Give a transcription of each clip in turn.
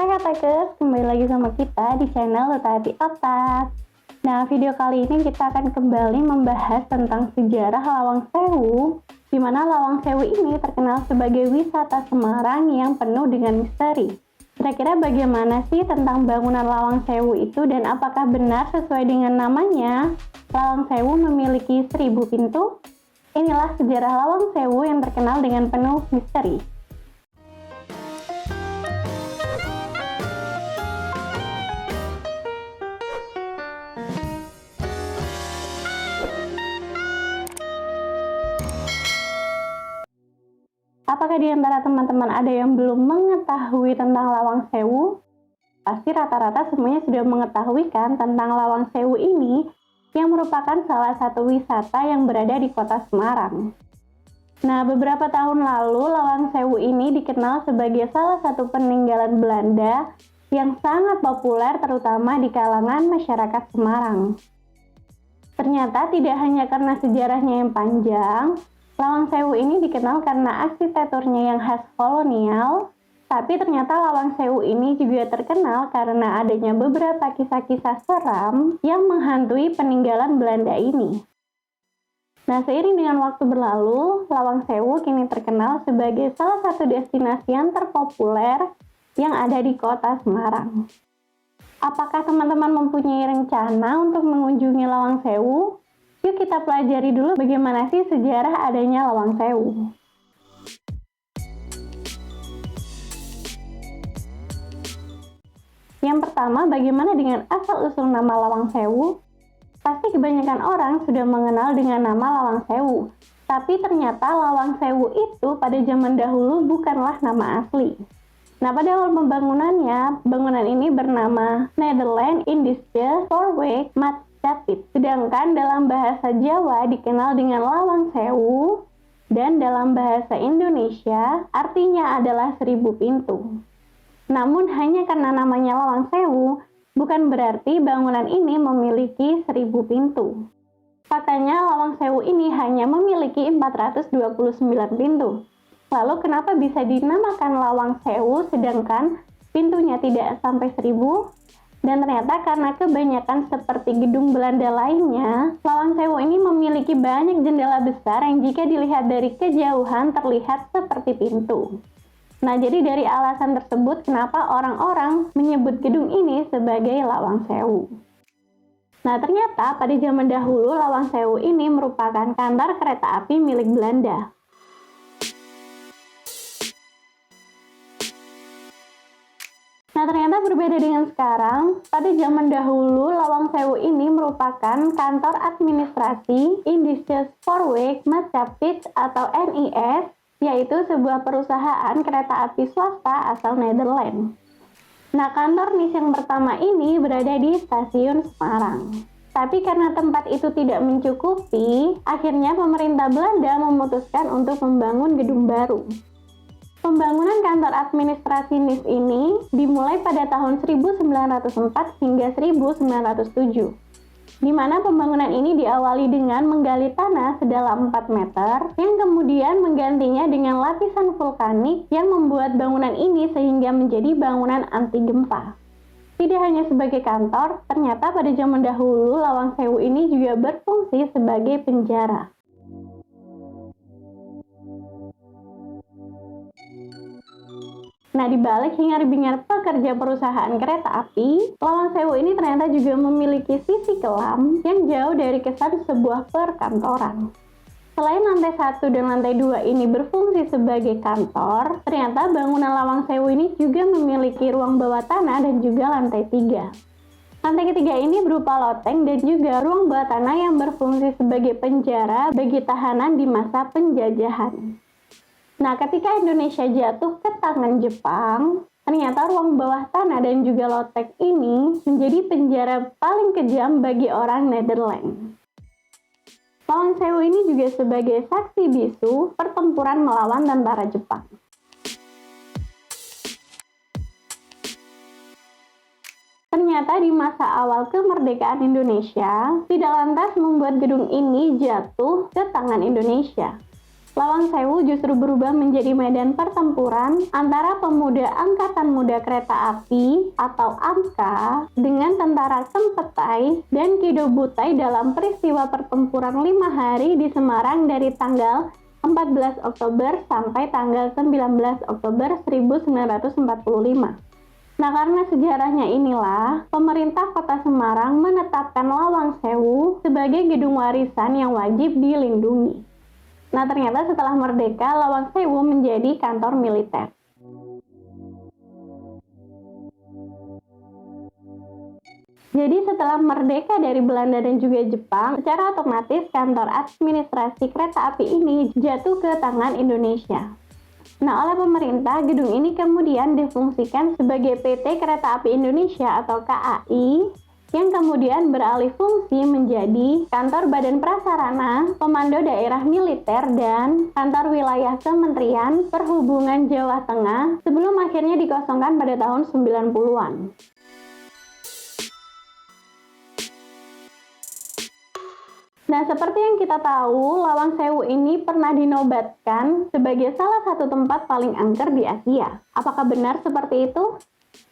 Hai Attackers, kembali lagi sama kita di channel Letati Otak. Nah, video kali ini kita akan kembali membahas tentang sejarah Lawang Sewu, di mana Lawang Sewu ini terkenal sebagai wisata Semarang yang penuh dengan misteri. Kira-kira bagaimana sih tentang bangunan Lawang Sewu itu dan apakah benar sesuai dengan namanya? Lawang Sewu memiliki 1000 pintu? Inilah sejarah Lawang Sewu yang terkenal dengan penuh misteri. Apakah di antara teman-teman ada yang belum mengetahui tentang Lawang Sewu? Pasti rata-rata semuanya sudah mengetahui kan tentang Lawang Sewu ini, yang merupakan salah satu wisata yang berada di kota Semarang. Nah, beberapa tahun lalu Lawang Sewu ini dikenal sebagai salah satu peninggalan Belanda yang sangat populer terutama di kalangan masyarakat Semarang. Ternyata tidak hanya karena sejarahnya yang panjang, Lawang Sewu ini dikenal karena arsitekturnya yang khas kolonial, tapi ternyata Lawang Sewu ini juga terkenal karena adanya beberapa kisah-kisah seram yang menghantui peninggalan Belanda ini. Nah, seiring dengan waktu berlalu, Lawang Sewu kini terkenal sebagai salah satu destinasi yang terpopuler yang ada di kota Semarang. Apakah teman-teman mempunyai rencana untuk mengunjungi Lawang Sewu? Yuk kita pelajari dulu bagaimana sih sejarah adanya Lawang Sewu. Yang pertama, bagaimana dengan asal-usul nama Lawang Sewu? Pasti kebanyakan orang sudah mengenal dengan nama Lawang Sewu. Tapi ternyata Lawang Sewu itu pada zaman dahulu bukanlah nama asli. Nah, pada awal pembangunannya, bangunan ini bernama Nederland Indische Spoorweg Majapahit. Sedangkan dalam bahasa Jawa dikenal dengan Lawang Sewu, dan dalam bahasa Indonesia artinya adalah 1000 pintu. Namun hanya karena namanya Lawang Sewu, bukan berarti bangunan ini memiliki 1000 pintu. Faktanya Lawang Sewu ini hanya memiliki 429 pintu. Lalu kenapa bisa dinamakan Lawang Sewu sedangkan pintunya tidak sampai 1000? Dan ternyata karena kebanyakan seperti gedung Belanda lainnya, Lawang Sewu ini memiliki banyak jendela besar yang jika dilihat dari kejauhan terlihat seperti pintu. Nah, jadi dari alasan tersebut kenapa orang-orang menyebut gedung ini sebagai Lawang Sewu. Nah, ternyata pada zaman dahulu Lawang Sewu ini merupakan kantor kereta api milik Belanda. Nah, ternyata berbeda dengan sekarang. Pada zaman dahulu, Lawang Sewu ini merupakan kantor administrasi Indische Spoorweg Majapahit atau NIS, yaitu sebuah perusahaan kereta api swasta asal Nederland. Nah, kantor NIS yang pertama ini berada di stasiun Semarang. Tapi karena tempat itu tidak mencukupi, akhirnya pemerintah Belanda memutuskan untuk membangun gedung baru. Pembangunan kantor administrasi NIS ini dimulai pada tahun 1904 hingga 1907, di mana pembangunan ini diawali dengan menggali tanah sedalam 4 meter, yang kemudian menggantinya dengan lapisan vulkanik yang membuat bangunan ini sehingga menjadi bangunan anti gempa. Tidak hanya sebagai kantor, ternyata pada zaman dahulu Lawang Sewu ini juga berfungsi sebagai penjara. Nah, di balik hingar-bingar pekerja perusahaan kereta api, Lawang Sewu ini ternyata juga memiliki sisi kelam yang jauh dari kesan sebuah perkantoran. Selain lantai 1 dan lantai 2 ini berfungsi sebagai kantor, ternyata bangunan Lawang Sewu ini juga memiliki ruang bawah tanah dan juga lantai 3. Lantai ketiga ini berupa loteng dan juga ruang bawah tanah yang berfungsi sebagai penjara bagi tahanan di masa penjajahan. Nah, ketika Indonesia jatuh ke tangan Jepang, ternyata ruang bawah tanah dan juga loteng ini menjadi penjara paling kejam bagi orang Nederland. Lawang Sewu ini juga sebagai saksi bisu pertempuran melawan tentara Jepang. Ternyata di masa awal kemerdekaan Indonesia, tidak lantas membuat gedung ini jatuh ke tangan Indonesia. Lawang Sewu justru berubah menjadi medan pertempuran antara pemuda Angkatan Muda Kereta Api atau AMKA dengan tentara Kempetai dan Kido Butai dalam peristiwa pertempuran 5 hari di Semarang dari tanggal 14 Oktober sampai tanggal 19 Oktober 1945. Nah, karena sejarahnya inilah, pemerintah Kota Semarang menetapkan Lawang Sewu sebagai gedung warisan yang wajib dilindungi. Nah, ternyata setelah merdeka, Lawang Sewu menjadi kantor militer. Jadi setelah merdeka dari Belanda dan juga Jepang, secara otomatis kantor administrasi kereta api ini jatuh ke tangan Indonesia. Nah, oleh pemerintah, gedung ini kemudian difungsikan sebagai PT Kereta Api Indonesia atau KAI, yang kemudian beralih fungsi menjadi kantor Badan Prasarana, Komando Daerah Militer, dan kantor wilayah Kementerian Perhubungan Jawa Tengah sebelum akhirnya dikosongkan pada tahun 90-an. Nah, seperti yang kita tahu, Lawang Sewu ini pernah dinobatkan sebagai salah satu tempat paling angker di Asia. Apakah benar seperti itu?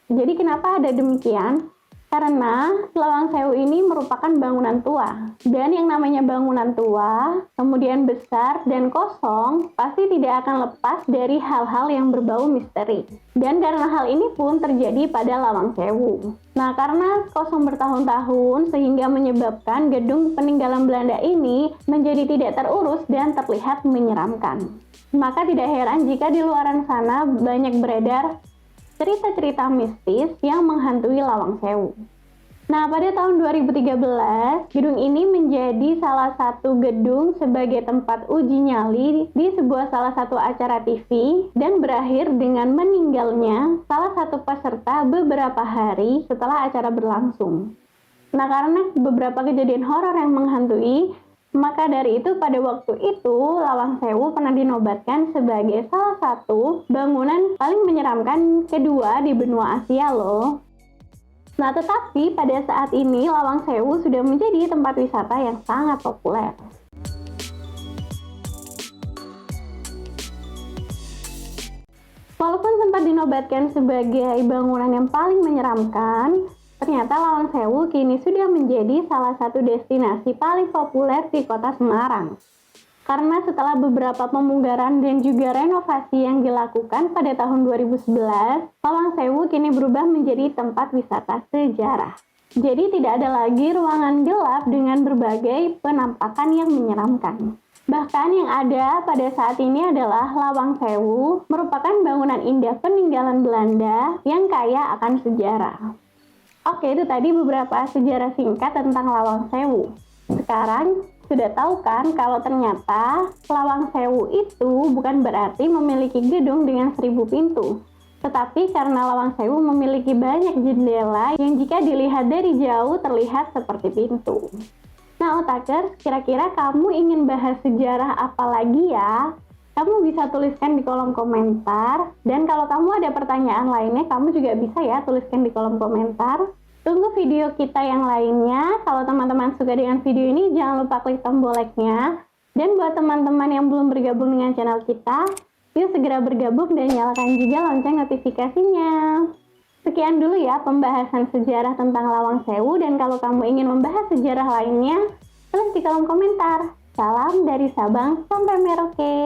Jadi kenapa ada demikian? Karena Lawang Sewu ini merupakan bangunan tua. Dan yang namanya bangunan tua, kemudian besar dan kosong, pasti tidak akan lepas dari hal-hal yang berbau misteri. Dan karena hal ini pun terjadi pada Lawang Sewu. Nah, karena kosong bertahun-tahun sehingga menyebabkan gedung peninggalan Belanda ini menjadi tidak terurus dan terlihat menyeramkan. Maka tidak heran jika di luaran sana banyak beredar cerita-cerita mistis yang menghantui Lawang Sewu. Nah, pada tahun 2013, gedung ini menjadi salah satu gedung sebagai tempat uji nyali di sebuah salah satu acara TV dan berakhir dengan meninggalnya salah satu peserta beberapa hari setelah acara berlangsung. Nah, karena beberapa kejadian horor yang menghantui, maka dari itu pada waktu itu Lawang Sewu pernah dinobatkan sebagai salah satu bangunan paling menyeramkan kedua di benua Asia loh. Nah, tetapi pada saat ini Lawang Sewu sudah menjadi tempat wisata yang sangat populer. Walaupun sempat dinobatkan sebagai bangunan yang paling menyeramkan, ternyata Lawang Sewu kini sudah menjadi salah satu destinasi paling populer di kota Semarang. Karena setelah beberapa pemugaran dan juga renovasi yang dilakukan pada tahun 2011, Lawang Sewu kini berubah menjadi tempat wisata sejarah. Jadi tidak ada lagi ruangan gelap dengan berbagai penampakan yang menyeramkan. Bahkan yang ada pada saat ini adalah Lawang Sewu merupakan bangunan indah peninggalan Belanda yang kaya akan sejarah. Oke, itu tadi beberapa sejarah singkat tentang Lawang Sewu. Sekarang sudah tahu kan kalau ternyata Lawang Sewu itu bukan berarti memiliki gedung dengan 1000 pintu. Tetapi karena Lawang Sewu memiliki banyak jendela yang jika dilihat dari jauh terlihat seperti pintu. Nah, Otakers, kira-kira kamu ingin bahas sejarah apa lagi ya? Kamu bisa tuliskan di kolom komentar. Dan kalau kamu ada pertanyaan lainnya, kamu juga bisa ya tuliskan di kolom komentar. Tunggu video kita yang lainnya. Kalau teman-teman suka dengan video ini, jangan lupa klik tombol like-nya. Dan buat teman-teman yang belum bergabung dengan channel kita, yuk segera bergabung dan nyalakan juga lonceng notifikasinya. Sekian dulu ya pembahasan sejarah tentang Lawang Sewu. Dan kalau kamu ingin membahas sejarah lainnya, tulis di kolom komentar. Salam dari Sabang sampai Merauke.